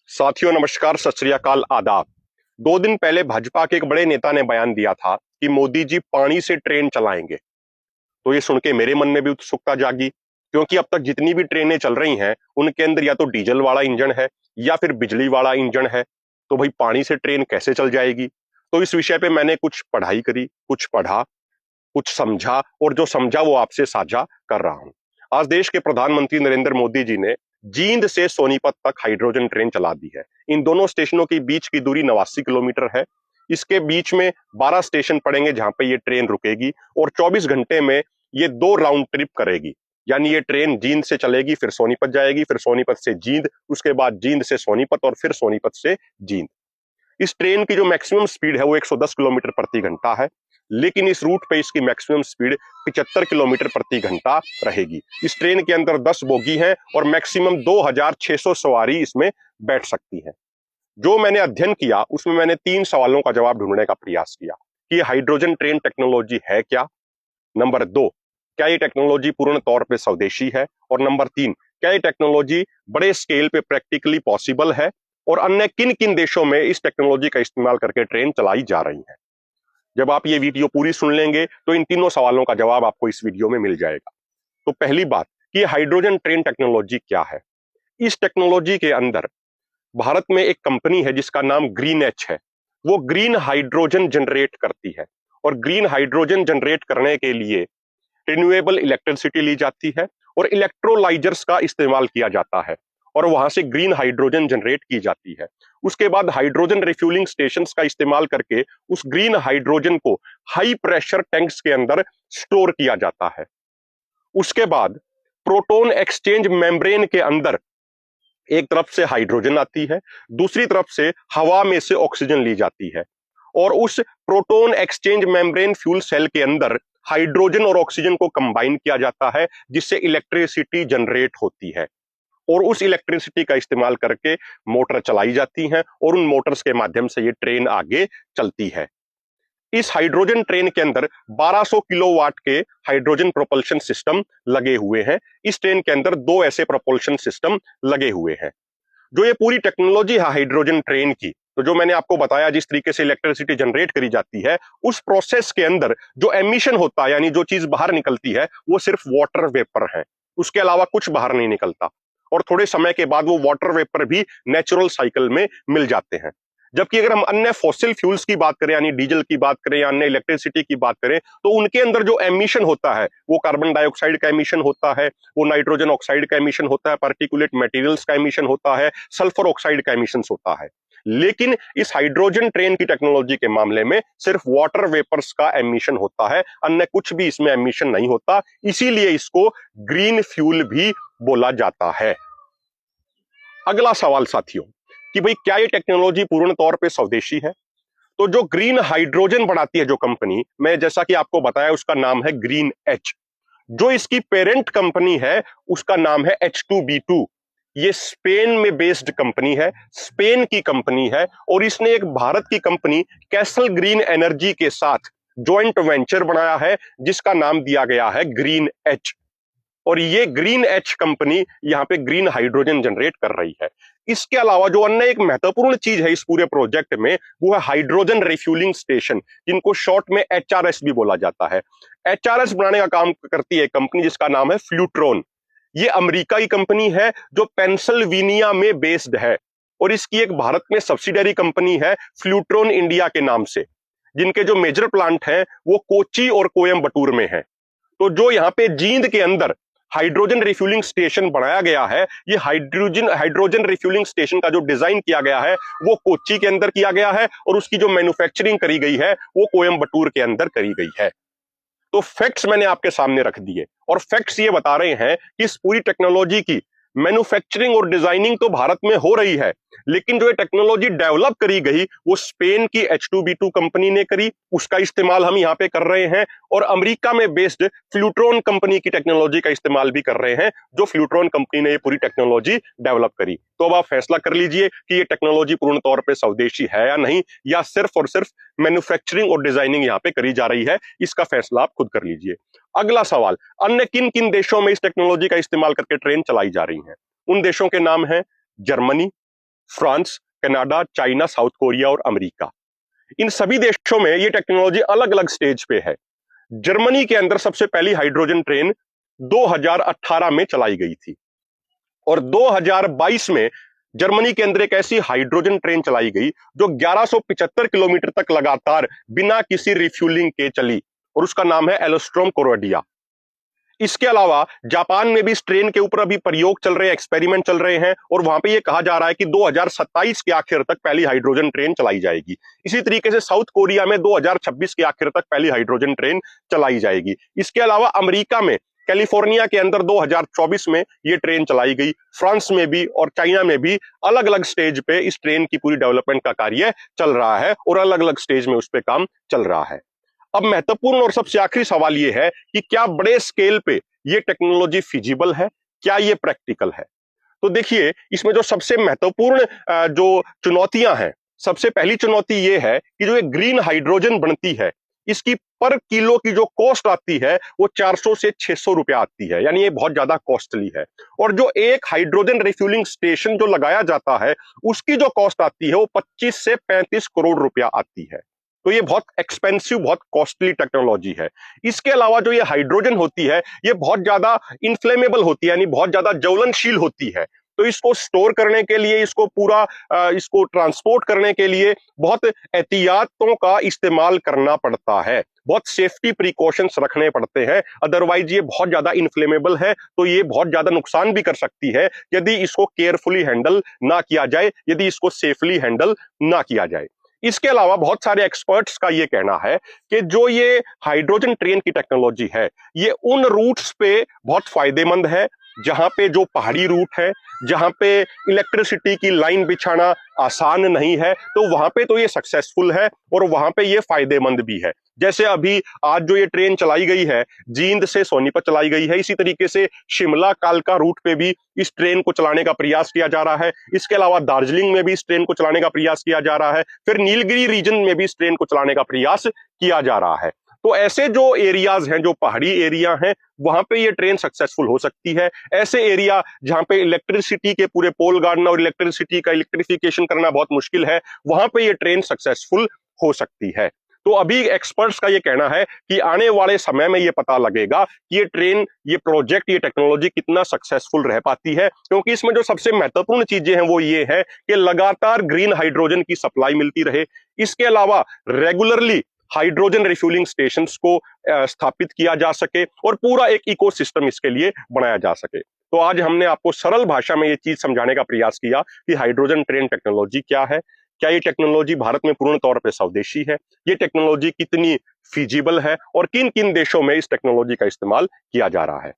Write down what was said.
साथियों नमस्कार, सत श्री अकाल, आदाब। 2 दिन पहले भाजपा के एक बड़े नेता ने बयान दिया था कि मोदी जी पानी से ट्रेन चलाएंगे। तो ये सुन के मेरे मन में भी उत्सुकता जागी, क्योंकि अब तक जितनी भी ट्रेनें चल रही हैं उनके अंदर या तो डीजल वाला इंजन है या फिर बिजली वाला इंजन है। तो भाई पानी से ट्रेन कैसे चल जाएगी? तो इस विषय पे मैंने कुछ पढ़ाई करी, कुछ पढ़ा, कुछ समझा, और जो समझा वो आपसे साझा कर रहा हूं। आज देश के प्रधानमंत्री नरेंद्र मोदी जी ने जींद से सोनीपत तक हाइड्रोजन ट्रेन चला दी है। इन दोनों स्टेशनों के बीच की दूरी 89 किलोमीटर है। इसके बीच में 12 स्टेशन पड़ेंगे जहां पे ये ट्रेन रुकेगी, और 24 घंटे में ये 2 राउंड ट्रिप करेगी। यानी ये ट्रेन जींद से चलेगी, फिर सोनीपत जाएगी, फिर सोनीपत से जींद, उसके बाद जींद से सोनीपत, और फिर सोनीपत से जींद। इस ट्रेन की जो मैक्सिमम स्पीड है वो 110 किलोमीटर प्रति घंटा है, लेकिन इस रूट पे इसकी मैक्सिमम स्पीड 75 किलोमीटर प्रति घंटा रहेगी। इस ट्रेन के अंदर 10 बोगी हैं और मैक्सिमम 2600 सवारी इसमें बैठ सकती है। जो मैंने अध्ययन किया उसमें मैंने 3 सवालों का जवाब ढूंढने का प्रयास किया कि हाइड्रोजन ट्रेन टेक्नोलॉजी है क्या। नंबर 2, क्या ये टेक्नोलॉजी पूर्ण तौर पे स्वदेशी है? और नंबर 3, क्या ये टेक्नोलॉजी बड़े स्केल पे प्रैक्टिकली पॉसिबल है? और अन्य किन किन देशों में इस टेक्नोलॉजी का इस्तेमाल करके ट्रेन चलाई जा रही है? जब आप ये वीडियो पूरी सुन लेंगे तो इन तीनों सवालों का जवाब आपको इस वीडियो में मिल जाएगा। तो पहली बात कि हाइड्रोजन ट्रेन टेक्नोलॉजी क्या है। इस टेक्नोलॉजी के अंदर भारत में एक कंपनी है जिसका नाम ग्रीन एच है। वो ग्रीन हाइड्रोजन जनरेट करती है, और ग्रीन हाइड्रोजन जनरेट करने के लिए रिन्यूएबल इलेक्ट्रिसिटी ली जाती है और इलेक्ट्रोलाइजर्स का इस्तेमाल किया जाता है, और वहां से ग्रीन हाइड्रोजन जनरेट की जाती है। उसके बाद हाइड्रोजन रिफ्यूलिंग स्टेशंस का इस्तेमाल करके उस ग्रीन हाइड्रोजन को हाई प्रेशर टैंक्स के अंदर स्टोर किया जाता है। उसके बाद प्रोटॉन एक्सचेंज मेम्ब्रेन के अंदर एक तरफ से हाइड्रोजन आती है, दूसरी तरफ से हवा में से ऑक्सीजन ली जाती है, और उस proton exchange membrane fuel cell के अंदर हाइड्रोजन और ऑक्सीजन को कंबाइन किया जाता है, जिससे इलेक्ट्रिसिटी जनरेट होती है, और उस इलेक्ट्रिसिटी का इस्तेमाल करके मोटर चलाई जाती हैं, और उन मोटर्स के माध्यम से ये ट्रेन आगे चलती है। इस हाइड्रोजन ट्रेन के अंदर 1200 किलोवाट के हाइड्रोजन प्रोपल्शन सिस्टम लगे हुए हैं। इस ट्रेन के अंदर 2 ऐसे प्रोपल्शन सिस्टम लगे हुए हैं। जो ये पूरी टेक्नोलॉजी है हाइड्रोजन ट्रेन की, तो जो मैंने आपको बताया जिस तरीके से इलेक्ट्रिसिटी जनरेट करी जाती है, उस प्रोसेस के अंदर जो एमिशन होता है, यानी जो चीज बाहर निकलती है, वो सिर्फ वाटर वेपर है। उसके अलावा कुछ बाहर नहीं निकलता, और थोड़े समय के बाद वो वाटर वेपर भी नेचुरल साइकिल में मिल जाते हैं। जबकि अगर हम अन्य फॉसिल फ्यूल्स की बात करें, यानी डीजल की बात करें या अन्य इलेक्ट्रिसिटी की बात करें, तो उनके अंदर जो एमिशन होता है वो कार्बन डाइऑक्साइड का एमिशन होता है, वो नाइट्रोजन ऑक्साइड का एमिशन होता है, पार्टिकुलेट मटेरियल्स का एमिशन होता है, सल्फर ऑक्साइड का एमिशन होता है। लेकिन इस हाइड्रोजन ट्रेन की टेक्नोलॉजी के मामले में सिर्फ वाटर वेपर्स का एमिशन होता है, अन्य कुछ भी इसमें एमिशन नहीं होता। इसीलिए इसको ग्रीन फ्यूल भी बोला जाता है। अगला सवाल साथियों कि भाई क्या ये टेक्नोलॉजी पूर्ण तौर पे स्वदेशी है? तो जो ग्रीन हाइड्रोजन बनाती है जो कंपनी, मैं जैसा कि आपको बताया उसका नाम है ग्रीन एच। जो इसकी पेरेंट कंपनी है उसका नाम है H2B2। ये स्पेन में बेस्ड कंपनी है, स्पेन की कंपनी है, और इसने एक भारत की कंपनी कैसल ग्रीन एनर्जी के साथ जॉइंट वेंचर बनाया है जिसका नाम दिया गया है ग्रीन एच। और ये ग्रीन एच कंपनी यहां पे ग्रीन हाइड्रोजन जनरेट कर रही है। इसके अलावा जो अन्य एक महत्वपूर्ण चीज है इस पूरे प्रोजेक्ट में, वो है हाइड्रोजन रिफ्यूलिंग स्टेशन, जिनको शॉर्ट में HRS भी बोला जाता है। HRS बनाने का काम करती है कंपनी जिसका नाम है फ्लूट्रॉन। ये अमेरिका की कंपनी है जो पेंसिल्वेनिया में बेस्ड है, और इसकी एक भारत में सब्सिडरी कंपनी है फ्लूट्रॉन इंडिया के नाम से, जिनके जो मेजर प्लांट हैं वो कोच्चि और कोयम्बटूर में है। तो जो यहाँ पे जींद के अंदर हाइड्रोजन रिफ्यूलिंग स्टेशन बनाया गया है, ये हाइड्रोजन रिफ्यूलिंग स्टेशन का जो डिजाइन किया गया है वो कोच्चि के अंदर किया गया है, और उसकी जो मैन्युफैक्चरिंग करी गई है वो कोयम्बटूर के अंदर करी गई है। तो फैक्ट्स मैंने आपके सामने रख दिए, और फैक्ट्स ये बता रहे हैं कि इस पूरी टेक्नोलॉजी की मैन्युफैक्चरिंग और डिजाइनिंग तो भारत में हो रही है, लेकिन जो ये टेक्नोलॉजी डेवलप करी गई वो स्पेन की H2B2 कंपनी ने करी, उसका इस्तेमाल हम यहाँ पे कर रहे हैं, और अमेरिका में बेस्ड फ्लूट्रॉन कंपनी की टेक्नोलॉजी का इस्तेमाल भी कर रहे हैं, जो फ्लूट्रॉन कंपनी ने ये पूरी टेक्नोलॉजी डेवलप करी। तो अब आप फैसला कर लीजिए कि ये टेक्नोलॉजी पूर्ण तौर पर स्वदेशी है या नहीं, या सिर्फ और सिर्फ मैन्युफैक्चरिंग और डिजाइनिंग यहाँ पे करी जा रही है। इसका फैसला आप खुद कर लीजिए। अगला सवाल, अन्य किन किन देशों में इस टेक्नोलॉजी का इस्तेमाल करके ट्रेन चलाई जा रही है? उन देशों के नाम है Germany, France, Canada, China, south Korea और अमेरिका। इन सभी देशों में ये टेक्नोलॉजी अलग अलग स्टेज पे है। जर्मनी के अंदर सबसे पहली हाइड्रोजन ट्रेन 2018 में चलाई गई थी और 2022 में जर्मनी के अंदर एक ऐसी हाइड्रोजन ट्रेन चलाई गई जो 1175 किलोमीटर तक लगातार बिना किसी रिफ्यूलिंग के चली और उसका नाम है एलोस्ट्रोम कोरोडिया। इसके अलावा जापान में भी इस ट्रेन के ऊपर अभी प्रयोग चल रहे हैं, एक्सपेरिमेंट चल रहे हैं और वहां पे ये कहा जा रहा है कि 2027 के आखिर तक पहली हाइड्रोजन ट्रेन चलाई जाएगी। इसी तरीके से साउथ कोरिया में 2026 के आखिर तक पहली हाइड्रोजन ट्रेन चलाई जाएगी। इसके अलावा अमेरिका में कैलिफोर्निया के अंदर 2024 में ये ट्रेन चलाई गई। फ्रांस में भी और चाइना में भी अलग अलग स्टेज पे इस ट्रेन की पूरी डेवलपमेंट का कार्य चल रहा है और अलग अलग स्टेज में उस पर काम चल रहा है। अब महत्वपूर्ण और सबसे आखिरी सवाल ये है कि क्या बड़े स्केल पे ये टेक्नोलॉजी फिजिबल है, क्या ये प्रैक्टिकल है? तो देखिए, इसमें जो सबसे महत्वपूर्ण जो चुनौतियां हैं, सबसे पहली चुनौती ये है कि जो ये ग्रीन हाइड्रोजन बनती है, इसकी पर किलो की जो कॉस्ट आती है वो 400 से 600 रुपया आती है, यानी ये बहुत ज्यादा कॉस्टली है। और जो एक हाइड्रोजन रिफ्यूलिंग स्टेशन जो लगाया जाता है उसकी जो कॉस्ट आती है वो 25 से 35 करोड़ रुपया आती है। तो ये बहुत एक्सपेंसिव, बहुत कॉस्टली टेक्नोलॉजी है। इसके अलावा जो ये हाइड्रोजन होती है ये बहुत ज्यादा इन्फ्लेमेबल होती है, यानी बहुत ज्यादा ज्वलनशील होती है। तो इसको स्टोर करने के लिए, इसको पूरा इसको ट्रांसपोर्ट करने के लिए बहुत एहतियातों का इस्तेमाल करना पड़ता है, बहुत सेफ्टी प्रिकॉशंस रखने पड़ते हैं। अदरवाइज ये बहुत ज्यादा इन्फ्लेमेबल है, तो ये बहुत ज्यादा नुकसान भी कर सकती है यदि इसको केयरफुली हैंडल ना किया जाए, यदि इसको सेफली हैंडल ना किया जाए। इसके अलावा बहुत सारे एक्सपर्ट्स का ये कहना है कि जो ये हाइड्रोजन ट्रेन की टेक्नोलॉजी है ये उन रूट्स पे बहुत फायदेमंद है जहां पे जो पहाड़ी रूट है, जहां पे इलेक्ट्रिसिटी की लाइन बिछाना आसान नहीं है, तो वहां पे तो ये सक्सेसफुल है और वहां पे ये फायदेमंद भी है। जैसे अभी आज जो ये ट्रेन चलाई गई है, जींद से सोनीपत चलाई गई है, इसी तरीके से शिमला कालका रूट पे भी इस ट्रेन को चलाने का प्रयास किया जा रहा है। इसके अलावा दार्जिलिंग में भी इस ट्रेन को चलाने का प्रयास किया जा रहा है, फिर नीलगिरी रीजन में भी इस ट्रेन को चलाने का प्रयास किया जा रहा है। तो ऐसे जो एरियाज हैं, जो पहाड़ी एरिया हैं, वहां पे ये ट्रेन सक्सेसफुल हो सकती है। ऐसे एरिया जहां पे इलेक्ट्रिसिटी के पूरे पोल गाड़ना और इलेक्ट्रिसिटी का इलेक्ट्रिफिकेशन करना बहुत मुश्किल है, वहां पे ये ट्रेन सक्सेसफुल हो सकती है। तो अभी एक्सपर्ट्स का ये कहना है कि आने वाले समय में ये पता लगेगा कि ये ट्रेन, ये प्रोजेक्ट, ये टेक्नोलॉजी कितना सक्सेसफुल रह पाती है, क्योंकि इसमें जो सबसे महत्वपूर्ण चीजें हैं वो ये है कि लगातार ग्रीन हाइड्रोजन की सप्लाई मिलती रहे। इसके अलावा रेगुलरली हाइड्रोजन रिफ्यूलिंग स्टेशंस को स्थापित किया जा सके और पूरा एक इकोसिस्टम इसके लिए बनाया जा सके। तो आज हमने आपको सरल भाषा में ये चीज समझाने का प्रयास किया कि हाइड्रोजन ट्रेन टेक्नोलॉजी क्या है, क्या ये टेक्नोलॉजी भारत में पूर्ण तौर पे स्वदेशी है, ये टेक्नोलॉजी कितनी फीजिबल है और किन किन देशों में इस टेक्नोलॉजी का इस्तेमाल किया जा रहा है।